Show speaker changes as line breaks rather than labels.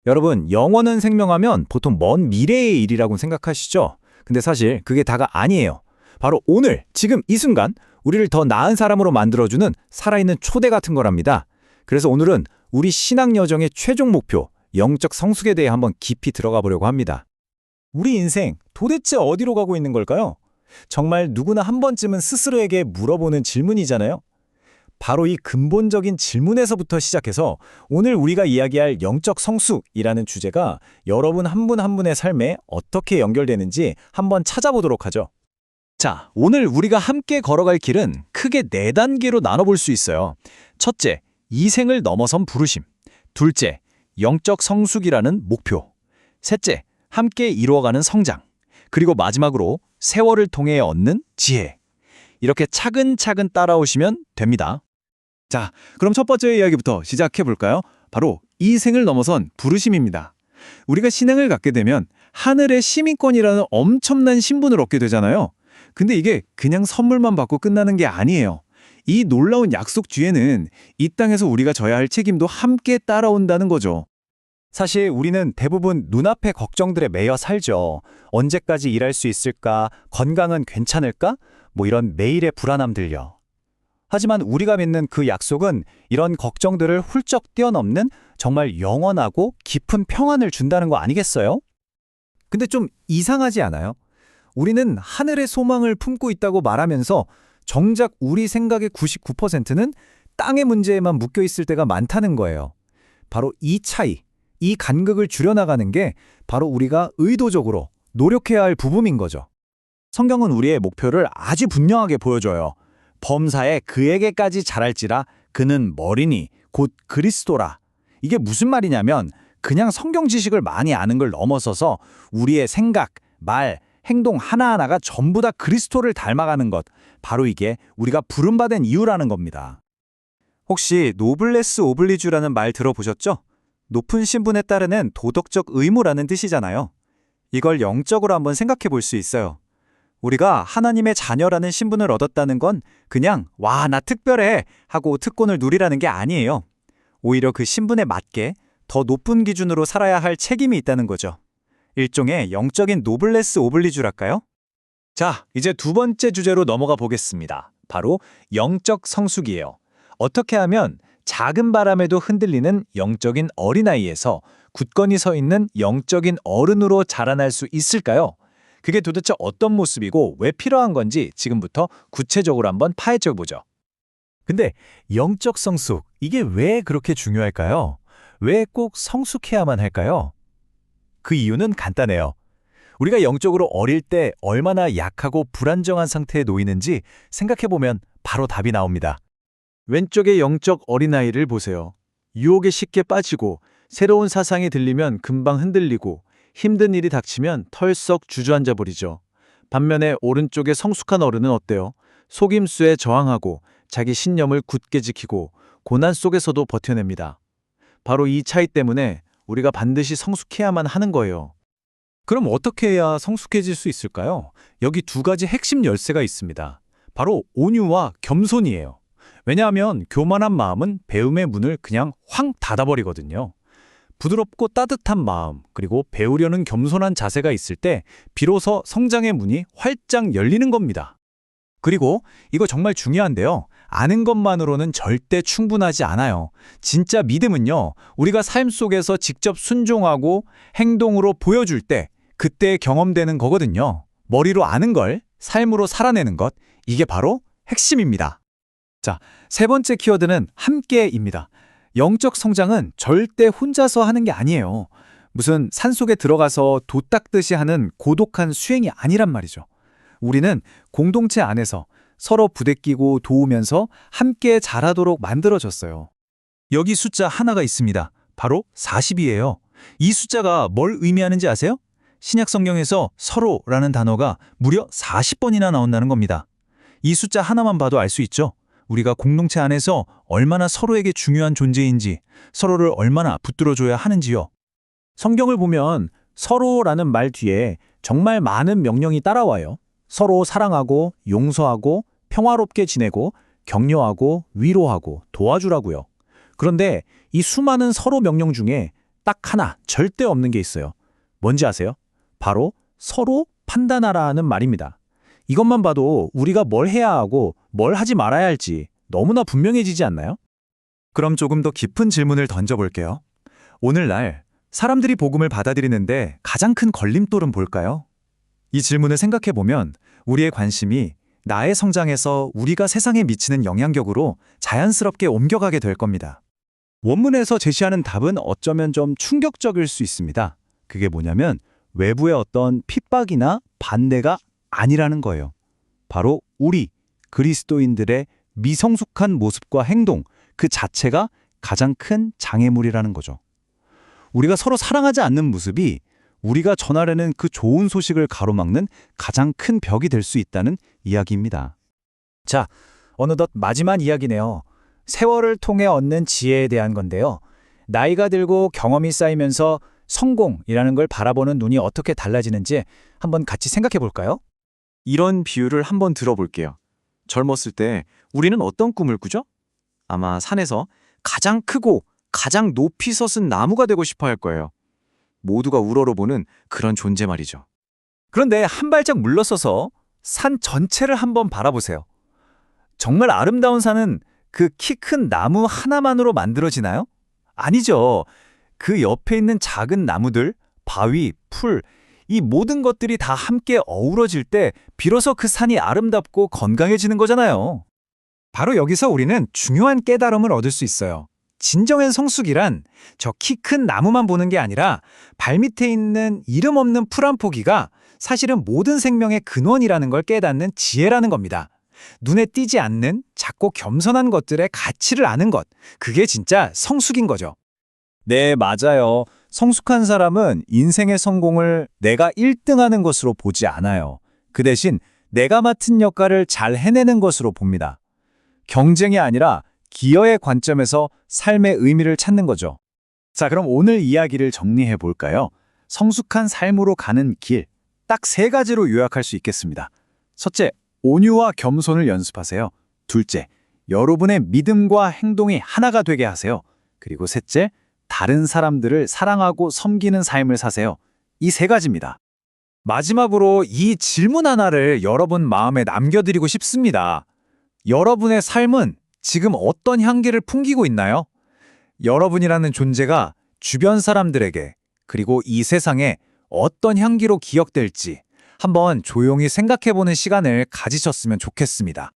여러분, 영원한 생명하면 보통 먼 미래의 일이라고 생각하시죠? 근데 사실 그게 다가 아니에요. 바로 오늘, 지금 이 순간 우리를 더 나은 사람으로 만들어주는 살아있는 초대 같은 거랍니다. 그래서 오늘은 우리 신앙 여정의 최종 목표, 영적 성숙에 대해 한번 깊이 들어가 보려고 합니다. 우리 인생 도대체 어디로 가고 있는 걸까요? 정말 누구나 한 번쯤은 스스로에게 물어보는 질문이잖아요. 바로 이 근본적인 질문에서부터 시작해서 오늘 우리가 이야기할 영적 성숙이라는 주제가 여러분 한 분 한 분의 삶에 어떻게 연결되는지 한번 찾아보도록 하죠. 자, 오늘 우리가 함께 걸어갈 길은 크게 4단계로 나눠볼 수 있어요. 첫째, 이생을 넘어선 부르심. 둘째, 영적 성숙이라는 목표. 셋째, 함께 이루어가는 성장. 그리고 마지막으로 세월을 통해 얻는 지혜. 이렇게 차근차근 따라오시면 됩니다. 자, 그럼 첫 번째 이야기부터 시작해 볼까요? 바로 이생을 넘어선 부르심입니다. 우리가 신앙을 갖게 되면 하늘의 시민권이라는 엄청난 신분을 얻게 되잖아요. 근데 이게 그냥 선물만 받고 끝나는 게 아니에요. 이 놀라운 약속 뒤에는 이 땅에서 우리가 져야 할 책임도 함께 따라온다는 거죠. 사실 우리는 대부분 눈앞의 걱정들에 매여 살죠. 언제까지 일할 수 있을까? 건강은 괜찮을까? 이런 매일의 불안함들요. 하지만 우리가 믿는 그 약속은 이런 걱정들을 훌쩍 뛰어넘는 정말 영원하고 깊은 평안을 준다는 거 아니겠어요? 근데 좀 이상하지 않아요? 우리는 하늘의 소망을 품고 있다고 말하면서 정작 우리 생각의 99%는 땅의 문제에만 묶여 있을 때가 많다는 거예요. 바로 이 차이, 이 간극을 줄여나가는 게 바로 우리가 의도적으로 노력해야 할 부분인 거죠. 성경은 우리의 목표를 아주 분명하게 보여줘요. 범사에 그에게까지 자랄지라 그는 머리니 곧 그리스도라. 이게 무슨 말이냐면 그냥 성경 지식을 많이 아는 걸 넘어서서 우리의 생각, 말, 행동 하나하나가 전부 다 그리스도를 닮아가는 것. 바로 이게 우리가 부름받은 이유라는 겁니다. 혹시 노블레스 오블리주라는 말 들어보셨죠? 높은 신분에 따르는 도덕적 의무라는 뜻이잖아요. 이걸 영적으로 한번 생각해 볼 수 있어요. 우리가 하나님의 자녀라는 신분을 얻었다는 건 그냥 와, 나 특별해 하고 특권을 누리라는 게 아니에요. 오히려 그 신분에 맞게 더 높은 기준으로 살아야 할 책임이 있다는 거죠. 일종의 영적인 노블레스 오블리주랄까요? 자, 이제 두 번째 주제로 넘어가 보겠습니다. 바로 영적 성숙이에요. 어떻게 하면 작은 바람에도 흔들리는 영적인 어린아이에서 굳건히 서 있는 영적인 어른으로 자라날 수 있을까요? 그게 도대체 어떤 모습이고 왜 필요한 건지 지금부터 구체적으로 한번 파헤쳐 보죠. 근데 영적 성숙, 이게 왜 그렇게 중요할까요? 왜 꼭 성숙해야만 할까요? 그 이유는 간단해요. 우리가 영적으로 어릴 때 얼마나 약하고 불안정한 상태에 놓이는지 생각해보면 바로 답이 나옵니다. 왼쪽의 영적 어린아이를 보세요. 유혹에 쉽게 빠지고 새로운 사상이 들리면 금방 흔들리고 힘든 일이 닥치면 털썩 주저앉아 버리죠. 반면에 오른쪽의 성숙한 어른은 어때요? 속임수에 저항하고 자기 신념을 굳게 지키고 고난 속에서도 버텨냅니다. 바로 이 차이 때문에 우리가 반드시 성숙해야만 하는 거예요. 그럼 어떻게 해야 성숙해질 수 있을까요? 여기 두 가지 핵심 열쇠가 있습니다. 바로 온유와 겸손이에요. 왜냐하면 교만한 마음은 배움의 문을 그냥 확 닫아버리거든요. 부드럽고 따뜻한 마음, 그리고 배우려는 겸손한 자세가 있을 때 비로소 성장의 문이 활짝 열리는 겁니다. 그리고 이거 정말 중요한데요. 아는 것만으로는 절대 충분하지 않아요. 진짜 믿음은요, 우리가 삶 속에서 직접 순종하고 행동으로 보여줄 때 그때 경험되는 거거든요. 머리로 아는 걸 삶으로 살아내는 것, 이게 바로 핵심입니다. 자, 세 번째 키워드는 함께입니다. 영적 성장은 절대 혼자서 하는 게 아니에요. 무슨 산속에 들어가서 도 닦듯이 하는 고독한 수행이 아니란 말이죠. 우리는 공동체 안에서 서로 부대끼고 도우면서 함께 자라도록 만들어졌어요. 여기 숫자 하나가 있습니다. 바로 40이에요. 이 숫자가 뭘 의미하는지 아세요? 신약 성경에서 서로라는 단어가 무려 40번이나 나온다는 겁니다. 이 숫자 하나만 봐도 알 수 있죠? 우리가 공동체 안에서 얼마나 서로에게 중요한 존재인지, 서로를 얼마나 붙들어줘야 하는지요. 성경을 보면 서로라는 말 뒤에 정말 많은 명령이 따라와요. 서로 사랑하고 용서하고 평화롭게 지내고 격려하고 위로하고 도와주라고요. 그런데 이 수많은 서로 명령 중에 딱 하나 절대 없는 게 있어요. 뭔지 아세요? 바로 서로 판단하라는 말입니다. 이것만 봐도 우리가 뭘 해야 하고 뭘 하지 말아야 할지 너무나 분명해지지 않나요? 그럼 조금 더 깊은 질문을 던져볼게요. 오늘날 사람들이 복음을 받아들이는데 가장 큰 걸림돌은 뭘까요? 이 질문을 생각해보면 우리의 관심이 나의 성장에서 우리가 세상에 미치는 영향력으로 자연스럽게 옮겨가게 될 겁니다. 원문에서 제시하는 답은 어쩌면 좀 충격적일 수 있습니다. 그게 뭐냐면 외부의 어떤 핍박이나 반대가 아니라는 거예요. 바로 우리 그리스도인들의 미성숙한 모습과 행동 그 자체가 가장 큰 장애물이라는 거죠. 우리가 서로 사랑하지 않는 모습이 우리가 전하려는 그 좋은 소식을 가로막는 가장 큰 벽이 될 수 있다는 이야기입니다. 자, 어느덧 마지막 이야기네요. 세월을 통해 얻는 지혜에 대한 건데요. 나이가 들고 경험이 쌓이면서 성공이라는 걸 바라보는 눈이 어떻게 달라지는지 한번 같이 생각해 볼까요? 이런 비유를 한번 들어볼게요. 젊었을 때 우리는 어떤 꿈을 꾸죠? 아마 산에서 가장 크고 가장 높이 솟은 나무가 되고 싶어 할 거예요. 모두가 우러러보는 그런 존재 말이죠. 그런데 한 발짝 물러서서 산 전체를 한번 바라보세요. 정말 아름다운 산은 그 키 큰 나무 하나만으로 만들어지나요? 아니죠. 그 옆에 있는 작은 나무들, 바위, 풀, 이 모든 것들이 다 함께 어우러질 때 비로소 그 산이 아름답고 건강해지는 거잖아요. 바로 여기서 우리는 중요한 깨달음을 얻을 수 있어요. 진정한 성숙이란 저 키 큰 나무만 보는 게 아니라 발밑에 있는 이름 없는 풀 한 포기가 사실은 모든 생명의 근원이라는 걸 깨닫는 지혜라는 겁니다. 눈에 띄지 않는 작고 겸손한 것들의 가치를 아는 것, 그게 진짜 성숙인 거죠. 네, 맞아요. 성숙한 사람은 인생의 성공을 내가 1등하는 것으로 보지 않아요. 그 대신 내가 맡은 역할을 잘 해내는 것으로 봅니다. 경쟁이 아니라 기여의 관점에서 삶의 의미를 찾는 거죠. 자, 그럼 오늘 이야기를 정리해 볼까요? 성숙한 삶으로 가는 길, 딱 3가지로 요약할 수 있겠습니다. 첫째, 온유와 겸손을 연습하세요. 둘째, 여러분의 믿음과 행동이 하나가 되게 하세요. 그리고 셋째, 다른 사람들을 사랑하고 섬기는 삶을 사세요. 이 3가지입니다. 마지막으로 이 질문 하나를 여러분 마음에 남겨드리고 싶습니다. 여러분의 삶은 지금 어떤 향기를 풍기고 있나요? 여러분이라는 존재가 주변 사람들에게 그리고 이 세상에 어떤 향기로 기억될지 한번 조용히 생각해보는 시간을 가지셨으면 좋겠습니다.